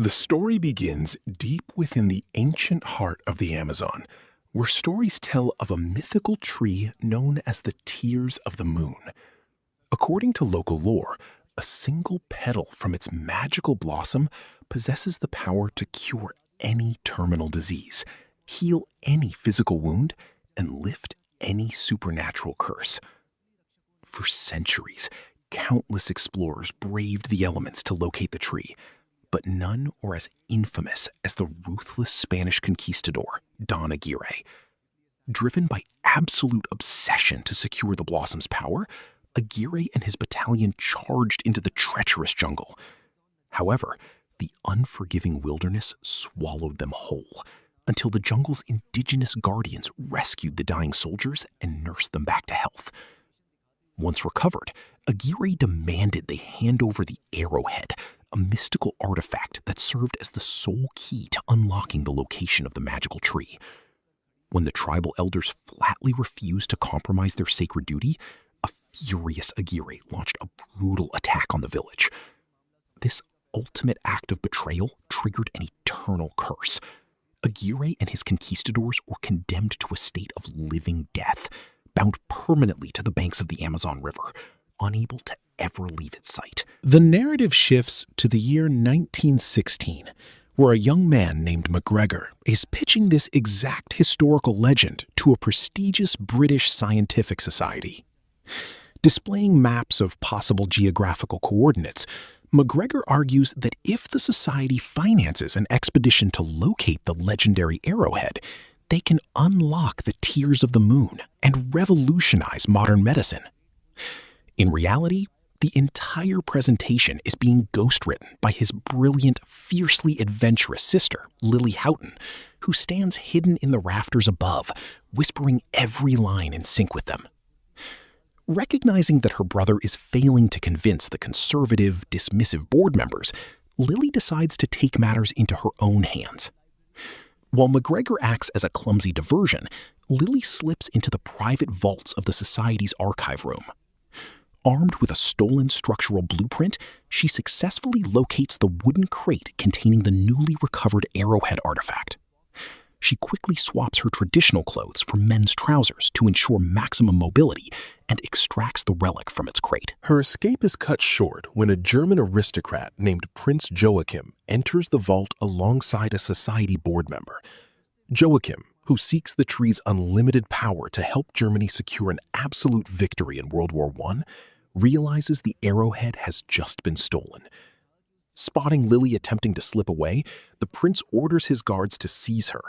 The story begins deep within the ancient heart of the Amazon, where stories tell of a mythical tree known as the Tears of the Moon. According to local lore, a single petal from its magical blossom possesses the power to cure any terminal disease, heal any physical wound, and lift any supernatural curse. For centuries, countless explorers braved the elements to locate the tree, but none were as infamous as the ruthless Spanish conquistador, Don Aguirre. Driven by absolute obsession to secure the blossom's power, Aguirre and his battalion charged into the treacherous jungle. However, the unforgiving wilderness swallowed them whole, until the jungle's indigenous guardians rescued the dying soldiers and nursed them back to health. Once recovered, Aguirre demanded they hand over the Arrowhead, a mystical artifact that served as the sole key to unlocking the location of the magical tree. When the tribal elders flatly refused to compromise their sacred duty, a furious Aguirre launched a brutal attack on the village. This ultimate act of betrayal triggered an eternal curse. Aguirre and his conquistadors were condemned to a state of living death, bound permanently to the banks of the Amazon River, unable to ever leave its sight. The narrative shifts to the year 1916, where a young man named MacGregor is pitching this exact historical legend to a prestigious British scientific society. Displaying maps of possible geographical coordinates, MacGregor argues that if the society finances an expedition to locate the legendary Arrowhead, they can unlock the Tears of the Moon and revolutionize modern medicine. In reality, the entire presentation is being ghostwritten by his brilliant, fiercely adventurous sister, Lily Houghton, who stands hidden in the rafters above, whispering every line in sync with them. Recognizing that her brother is failing to convince the conservative, dismissive board members, Lily decides to take matters into her own hands. While MacGregor acts as a clumsy diversion, Lily slips into the private vaults of the Society's archive room. Armed with a stolen structural blueprint, she successfully locates the wooden crate containing the newly recovered Arrowhead artifact. She quickly swaps her traditional clothes for men's trousers to ensure maximum mobility and extracts the relic from its crate. Her escape is cut short when a German aristocrat named Prince Joachim enters the vault alongside a society board member. Joachim, who seeks the tree's unlimited power to help Germany secure an absolute victory in World War I, realizes the Arrowhead has just been stolen. Spotting Lily attempting to slip away, the prince orders his guards to seize her.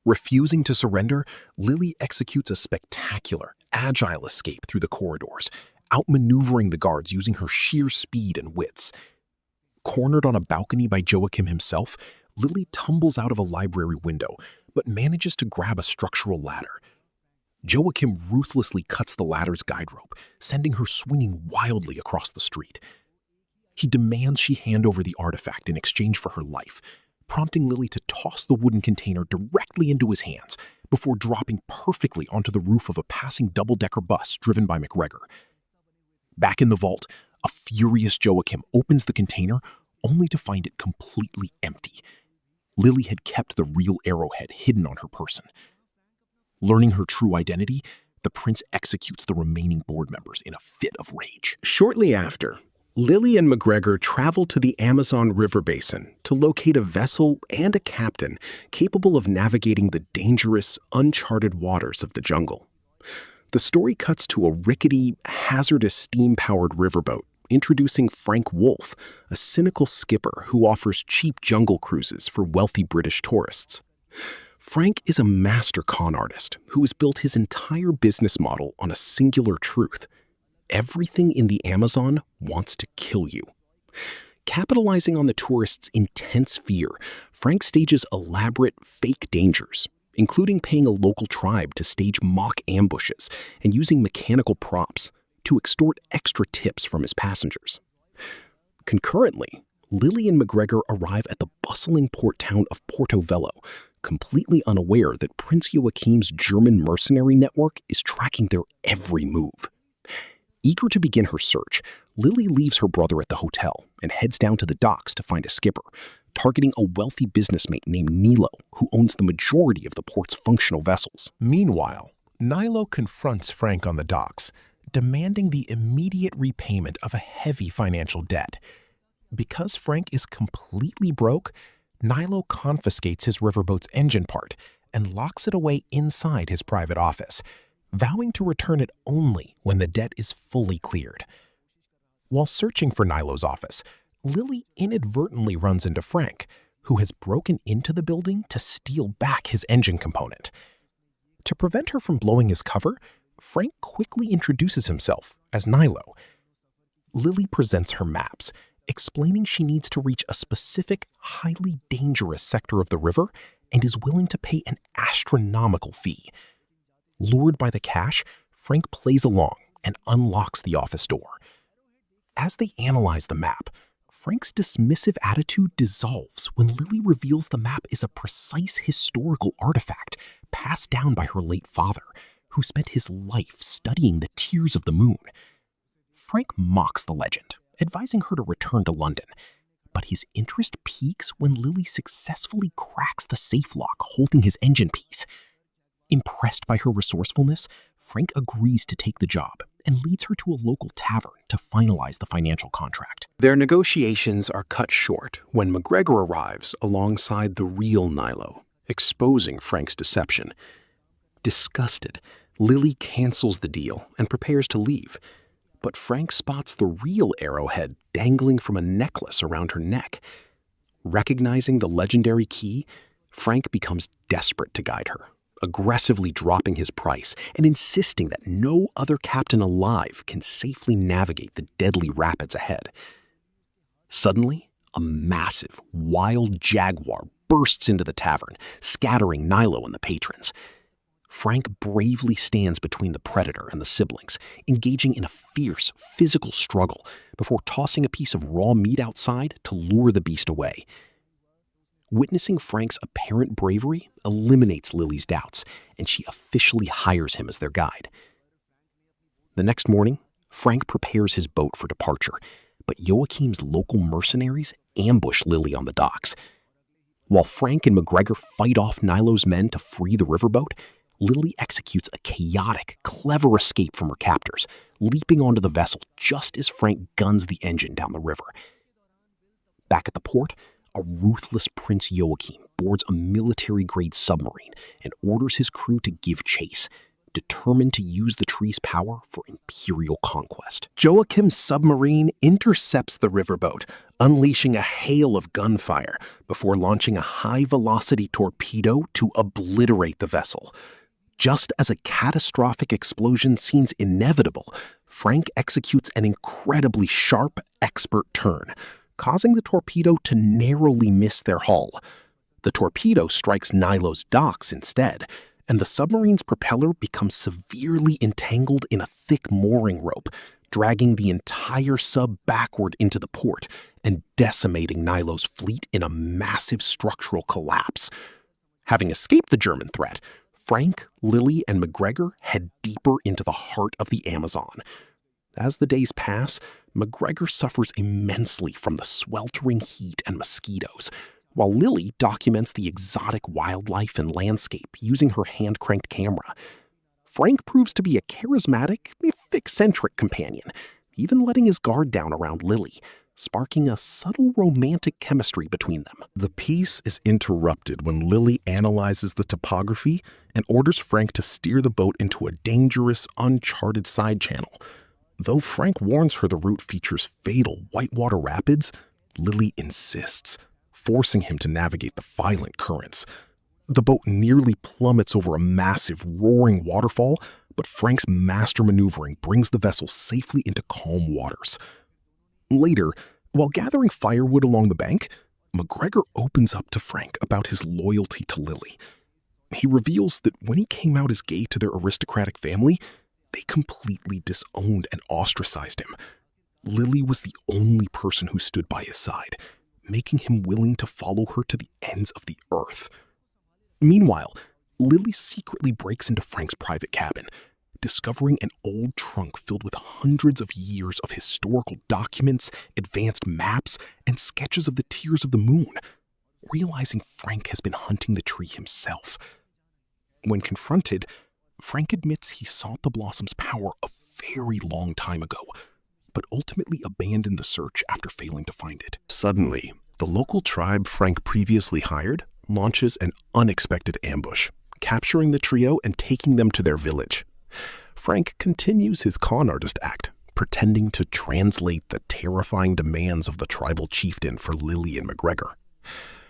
Refusing to surrender, Lily executes a spectacular, agile escape through the corridors, outmaneuvering the guards using her sheer speed and wits. Cornered on a balcony by Joachim himself, Lily tumbles out of a library window, but manages to grab a structural ladder. Joachim ruthlessly cuts the ladder's guide rope, sending her swinging wildly across the street. He demands she hand over the artifact in exchange for her life, prompting Lily to toss the wooden container directly into his hands before dropping perfectly onto the roof of a passing double-decker bus driven by MacGregor. Back in the vault, a furious Joachim opens the container only to find it completely empty. Lily had kept the real Arrowhead hidden on her person. Learning her true identity, the prince executes the remaining board members in a fit of rage. Shortly after, Lily and MacGregor travel to the Amazon River basin to locate a vessel and a captain capable of navigating the dangerous, uncharted waters of the jungle. The story cuts to a rickety, hazardous steam-powered riverboat, introducing Frank Wolff, a cynical skipper who offers cheap jungle cruises for wealthy British tourists. Frank is a master con artist who has built his entire business model on a singular truth: everything in the Amazon wants to kill you. Capitalizing on the tourists' intense fear, Frank stages elaborate fake dangers, including paying a local tribe to stage mock ambushes and using mechanical props to extort extra tips from his passengers. Concurrently, Lily and MacGregor arrive at the bustling port town of Porto Velho, completely unaware that Prince Joachim's German mercenary network is tracking their every move. Eager to begin her search, Lily leaves her brother at the hotel and heads down to the docks to find a skipper, targeting a wealthy businessmate named Nilo, who owns the majority of the port's functional vessels. Meanwhile, Nilo confronts Frank on the docks, demanding the immediate repayment of a heavy financial debt. Because Frank is completely broke, Nilo confiscates his riverboat's engine part and locks it away inside his private office, vowing to return it only when the debt is fully cleared. While searching for Nilo's office, Lily inadvertently runs into Frank, who has broken into the building to steal back his engine component. To prevent her from blowing his cover, Frank quickly introduces himself as Nilo. Lily presents her maps, explaining she needs to reach a specific, highly dangerous sector of the river and is willing to pay an astronomical fee. Lured by the cash, Frank plays along and unlocks the office door. As they analyze the map, Frank's dismissive attitude dissolves when Lily reveals the map is a precise historical artifact passed down by her late father, who spent his life studying the tears of the moon. Frank mocks the legend, advising her to return to London, but his interest peaks when Lily successfully cracks the safe lock holding his engine piece. Impressed by her resourcefulness, Frank agrees to take the job and leads her to a local tavern to finalize the financial contract. Their negotiations are cut short when MacGregor arrives alongside the real Nilo, exposing Frank's deception. Disgusted, Lily cancels the deal and prepares to leave, but Frank spots the real Arrowhead dangling from a necklace around her neck. Recognizing the legendary key, Frank becomes desperate to guide her, aggressively dropping his price and insisting that no other captain alive can safely navigate the deadly rapids ahead. Suddenly, a massive, wild jaguar bursts into the tavern, scattering Nilo and the patrons. Frank bravely stands between the predator and the siblings, engaging in a fierce physical struggle before tossing a piece of raw meat outside to lure the beast away. Witnessing Frank's apparent bravery eliminates Lily's doubts, and she officially hires him as their guide. The next morning, Frank prepares his boat for departure, but Joachim's local mercenaries ambush Lily on the docks. While Frank and MacGregor fight off Nilo's men to free the riverboat, Lily executes a chaotic, clever escape from her captors, leaping onto the vessel just as Frank guns the engine down the river. Back at the port, a ruthless Prince Joachim boards a military-grade submarine and orders his crew to give chase, determined to use the tree's power for imperial conquest. Joachim's submarine intercepts the riverboat, unleashing a hail of gunfire before launching a high-velocity torpedo to obliterate the vessel. Just as a catastrophic explosion seems inevitable, Frank executes an incredibly sharp, expert turn, causing the torpedo to narrowly miss their hull. The torpedo strikes Nilo's docks instead, and the submarine's propeller becomes severely entangled in a thick mooring rope, dragging the entire sub backward into the port and decimating Nilo's fleet in a massive structural collapse. Having escaped the German threat, Frank, Lily, and MacGregor head deeper into the heart of the Amazon. As the days pass, MacGregor suffers immensely from the sweltering heat and mosquitoes, while Lily documents the exotic wildlife and landscape using her hand-cranked camera. Frank proves to be a charismatic, if eccentric companion, even letting his guard down around Lily, sparking a subtle romantic chemistry between them. The piece is interrupted when Lily analyzes the topography and orders Frank to steer the boat into a dangerous, uncharted side channel. Though Frank warns her the route features fatal whitewater rapids, Lily insists, forcing him to navigate the violent currents. The boat nearly plummets over a massive, roaring waterfall, but Frank's master maneuvering brings the vessel safely into calm waters. Later, while gathering firewood along the bank, MacGregor opens up to Frank about his loyalty to Lily. He reveals that when he came out as gay to their aristocratic family, they completely disowned and ostracized him. Lily was the only person who stood by his side, making him willing to follow her to the ends of the earth. Meanwhile, Lily secretly breaks into Frank's private cabin, discovering an old trunk filled with hundreds of years of historical documents, advanced maps, and sketches of the tears of the moon, realizing Frank has been hunting the tree himself. When confronted, Frank admits he sought the blossom's power a very long time ago, but ultimately abandoned the search after failing to find it. Suddenly, the local tribe Frank previously hired launches an unexpected ambush, capturing the trio and taking them to their village. Frank continues his con artist act, pretending to translate the terrifying demands of the tribal chieftain for Lily and MacGregor.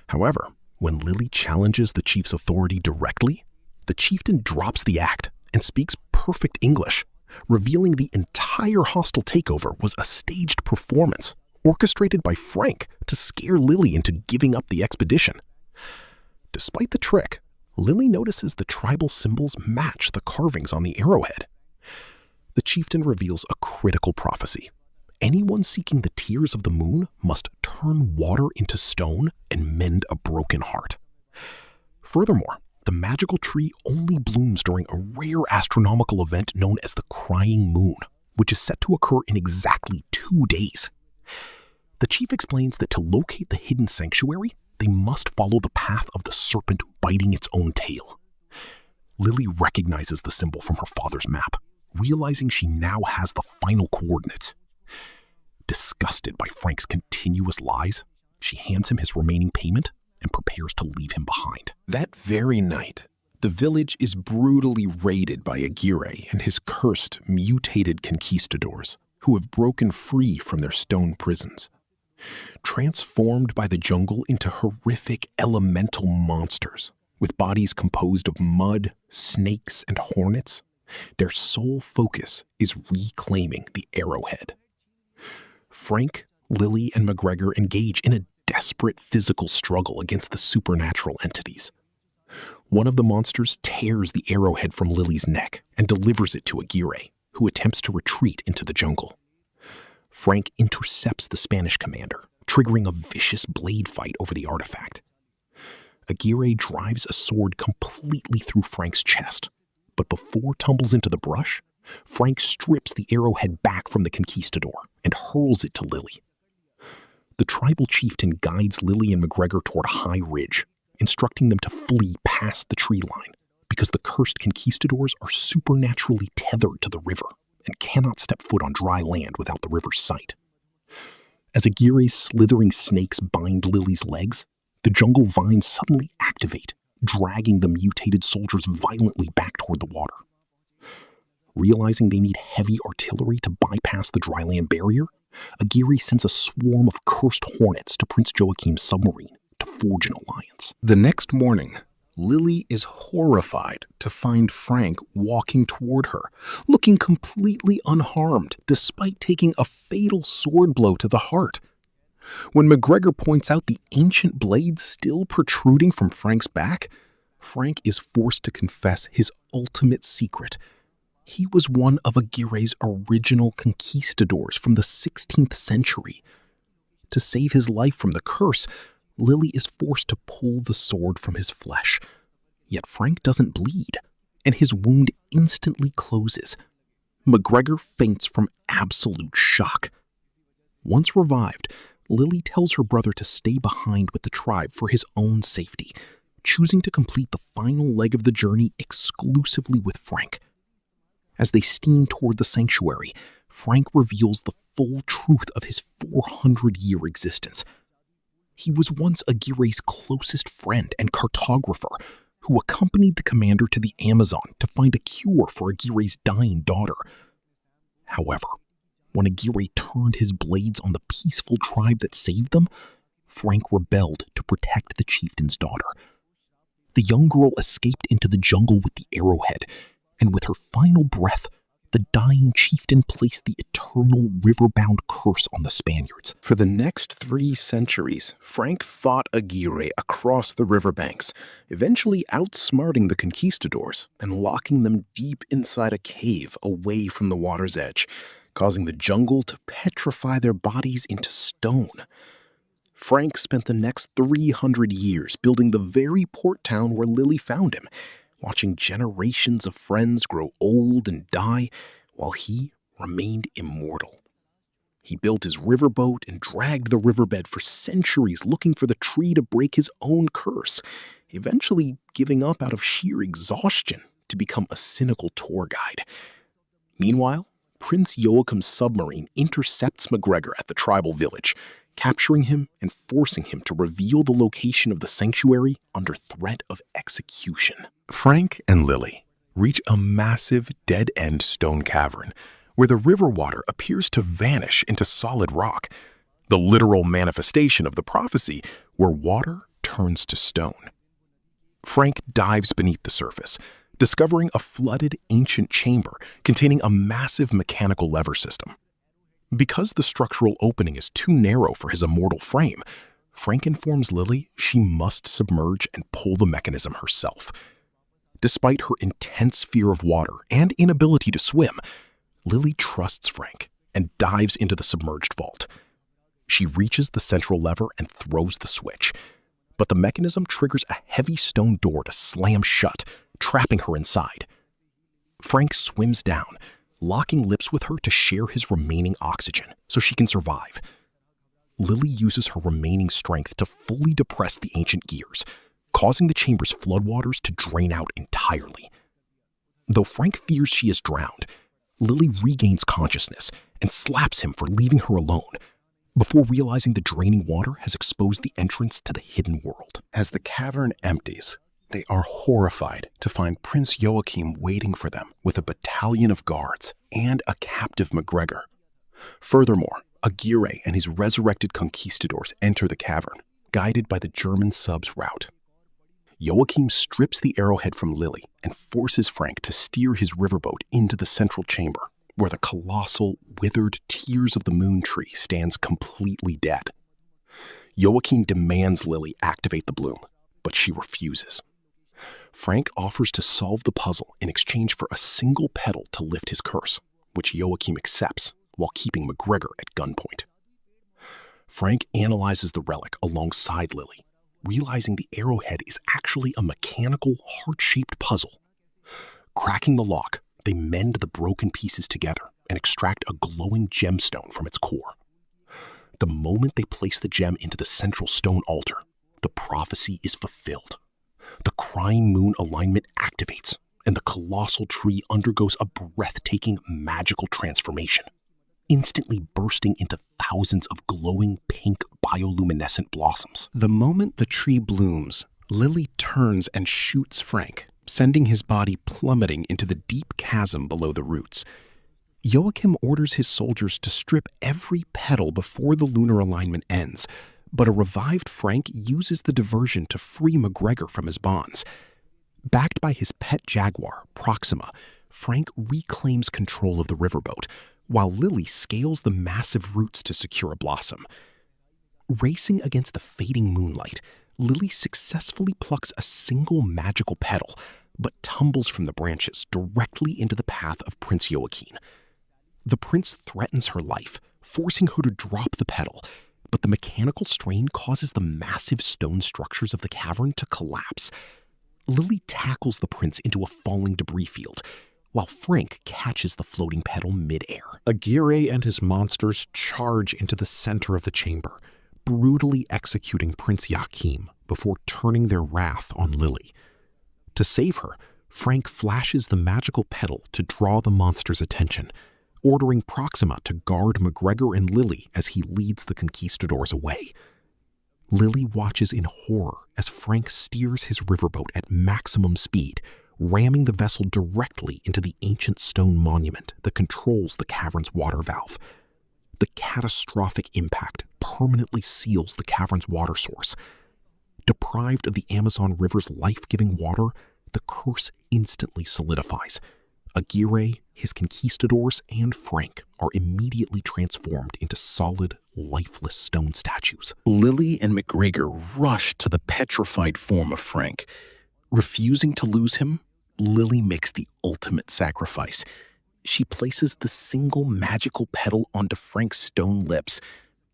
However, when Lily challenges the chief's authority directly, the chieftain drops the act and speaks perfect English, revealing the entire hostile takeover was a staged performance orchestrated by Frank to scare Lily into giving up the expedition. Despite the trick, Lily notices the tribal symbols match the carvings on the arrowhead. The chieftain reveals a critical prophecy. Anyone seeking the tears of the moon must turn water into stone and mend a broken heart. Furthermore, the magical tree only blooms during a rare astronomical event known as the crying moon, which is set to occur in exactly 2 days. The chief explains that to locate the hidden sanctuary, they must follow the path of the serpent biting its own tail. Lily recognizes the symbol from her father's map, realizing she now has the final coordinates. Disgusted by Frank's continuous lies, she hands him his remaining payment and prepares to leave him behind. That very night, the village is brutally raided by Aguirre and his cursed, mutated conquistadors, who have broken free from their stone prisons. Transformed by the jungle into horrific elemental monsters, with bodies composed of mud, snakes, and hornets, their sole focus is reclaiming the Arrowhead. Frank, Lily, and MacGregor engage in a desperate physical struggle against the supernatural entities. One of the monsters tears the arrowhead from Lily's neck and delivers it to Aguirre, who attempts to retreat into the jungle. Frank intercepts the Spanish commander, triggering a vicious blade fight over the artifact. Aguirre drives a sword completely through Frank's chest, but before tumbles into the brush, Frank strips the arrowhead back from the conquistador and hurls it to Lily. The tribal chieftain guides Lily and MacGregor toward a high ridge, instructing them to flee past the tree line because the cursed conquistadors are supernaturally tethered to the river and cannot step foot on dry land without the river's sight. As Aguirre's slithering snakes bind Lily's legs, the jungle vines suddenly activate, dragging the mutated soldiers violently back toward the water. Realizing they need heavy artillery to bypass the dryland barrier, Aguirre sends a swarm of cursed hornets to Prince Joachim's submarine to forge an alliance. The next morning, Lily is horrified to find Frank walking toward her, looking completely unharmed despite taking a fatal sword blow to the heart. When MacGregor points out the ancient blade still protruding from Frank's back, Frank is forced to confess his ultimate secret. He was one of Aguirre's original conquistadors from the 16th century. To save his life from the curse, Lily is forced to pull the sword from his flesh. Yet Frank doesn't bleed, and his wound instantly closes. MacGregor faints from absolute shock. Once revived, Lily tells her brother to stay behind with the tribe for his own safety, choosing to complete the final leg of the journey exclusively with Frank. As they steam toward the sanctuary, Frank reveals the full truth of his 400-year existence. He was once Aguirre's closest friend and cartographer, who accompanied the commander to the Amazon to find a cure for Aguirre's dying daughter. However, when Aguirre turned his blades on the peaceful tribe that saved them, Frank rebelled to protect the chieftain's daughter. The young girl escaped into the jungle with the arrowhead, and with her final breath, the dying chieftain placed the eternal river-bound curse on the Spaniards. For the next 3 centuries, Frank fought Aguirre across the riverbanks, eventually outsmarting the conquistadors and locking them deep inside a cave away from the water's edge, causing the jungle to petrify their bodies into stone. Frank spent the next 300 years building the very port town where Lily found him, watching generations of friends grow old and die while he remained immortal. He built his riverboat and dragged the riverbed for centuries looking for the tree to break his own curse, eventually giving up out of sheer exhaustion to become a cynical tour guide. Meanwhile, Prince Joachim's submarine intercepts MacGregor at the tribal village, capturing him and forcing him to reveal the location of the sanctuary under threat of execution. Frank and Lily reach a massive dead-end stone cavern where the river water appears to vanish into solid rock, the literal manifestation of the prophecy where water turns to stone. Frank dives beneath the surface, discovering a flooded ancient chamber containing a massive mechanical lever system. Because the structural opening is too narrow for his immortal frame, Frank informs Lily she must submerge and pull the mechanism herself. Despite her intense fear of water and inability to swim, Lily trusts Frank and dives into the submerged vault. She reaches the central lever and throws the switch, but the mechanism triggers a heavy stone door to slam shut, trapping her inside. Frank swims down, locking lips with her to share his remaining oxygen so she can survive. Lily uses her remaining strength to fully depress the ancient gears, causing the chamber's floodwaters to drain out entirely. Though Frank fears she is drowned, Lily regains consciousness and slaps him for leaving her alone, before realizing the draining water has exposed the entrance to the hidden world. As the cavern empties, they are horrified to find Prince Joachim waiting for them with a battalion of guards and a captive MacGregor. Furthermore, Aguirre and his resurrected conquistadors enter the cavern, guided by the German sub's route. Joachim strips the arrowhead from Lily and forces Frank to steer his riverboat into the central chamber, where the colossal, withered Tears of the Moon tree stands completely dead. Joachim demands Lily activate the bloom, but she refuses. Frank offers to solve the puzzle in exchange for a single petal to lift his curse, which Joachim accepts while keeping MacGregor at gunpoint. Frank analyzes the relic alongside Lily, realizing the arrowhead is actually a mechanical, heart-shaped puzzle. Cracking the lock, they mend the broken pieces together and extract a glowing gemstone from its core. The moment they place the gem into the central stone altar, the prophecy is fulfilled. The crying moon alignment activates, and the colossal tree undergoes a breathtaking magical transformation, instantly bursting into thousands of glowing pink bioluminescent blossoms. The moment the tree blooms, Lily turns and shoots Frank, sending his body plummeting into the deep chasm below the roots. Joachim orders his soldiers to strip every petal before the lunar alignment ends, but a revived Frank uses the diversion to free MacGregor from his bonds. Backed by his pet jaguar, Proxima, Frank reclaims control of the riverboat, while Lily scales the massive roots to secure a blossom. Racing against the fading moonlight, Lily successfully plucks a single magical petal, but tumbles from the branches directly into the path of Prince Joachim. The prince threatens her life, forcing her to drop the petal, but the mechanical strain causes the massive stone structures of the cavern to collapse. Lily tackles the prince into a falling debris field, while Frank catches the floating petal midair. Aguirre and his monsters charge into the center of the chamber, brutally executing Prince Joachim before turning their wrath on Lily. To save her, Frank flashes the magical petal to draw the monster's attention, ordering Proxima to guard MacGregor and Lily as he leads the conquistadors away. Lily watches in horror as Frank steers his riverboat at maximum speed, ramming the vessel directly into the ancient stone monument that controls the cavern's water valve. The catastrophic impact permanently seals the cavern's water source. Deprived of the Amazon River's life-giving water, the curse instantly solidifies. Aguirre, his conquistadors, and Frank are immediately transformed into solid, lifeless stone statues. Lily and MacGregor rush to the petrified form of Frank. Refusing to lose him, Lily makes the ultimate sacrifice. She places the single magical petal onto Frank's stone lips,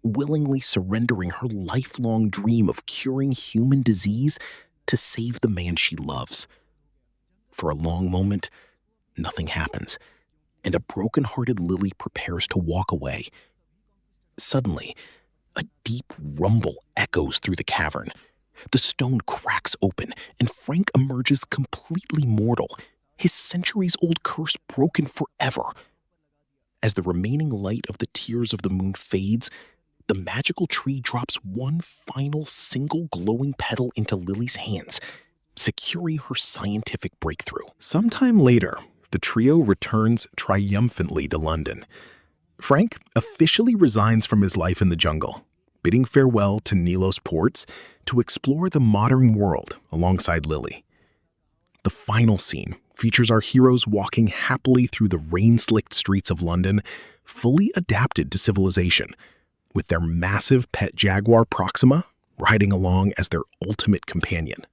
willingly surrendering her lifelong dream of curing human disease to save the man she loves. For a long moment, nothing happens, and a broken-hearted Lily prepares to walk away. Suddenly, a deep rumble echoes through the cavern. The stone cracks open, and Frank emerges completely mortal, his centuries-old curse broken forever. As the remaining light of the Tears of the Moon fades, the magical tree drops one final single glowing petal into Lily's hands, securing her scientific breakthrough. Sometime later, the trio returns triumphantly to London. Frank officially resigns from his life in the jungle, bidding farewell to Nilos ports to explore the modern world alongside Lily. The final scene features our heroes walking happily through the rain-slicked streets of London, fully adapted to civilization, with their massive pet jaguar Proxima riding along as their ultimate companion.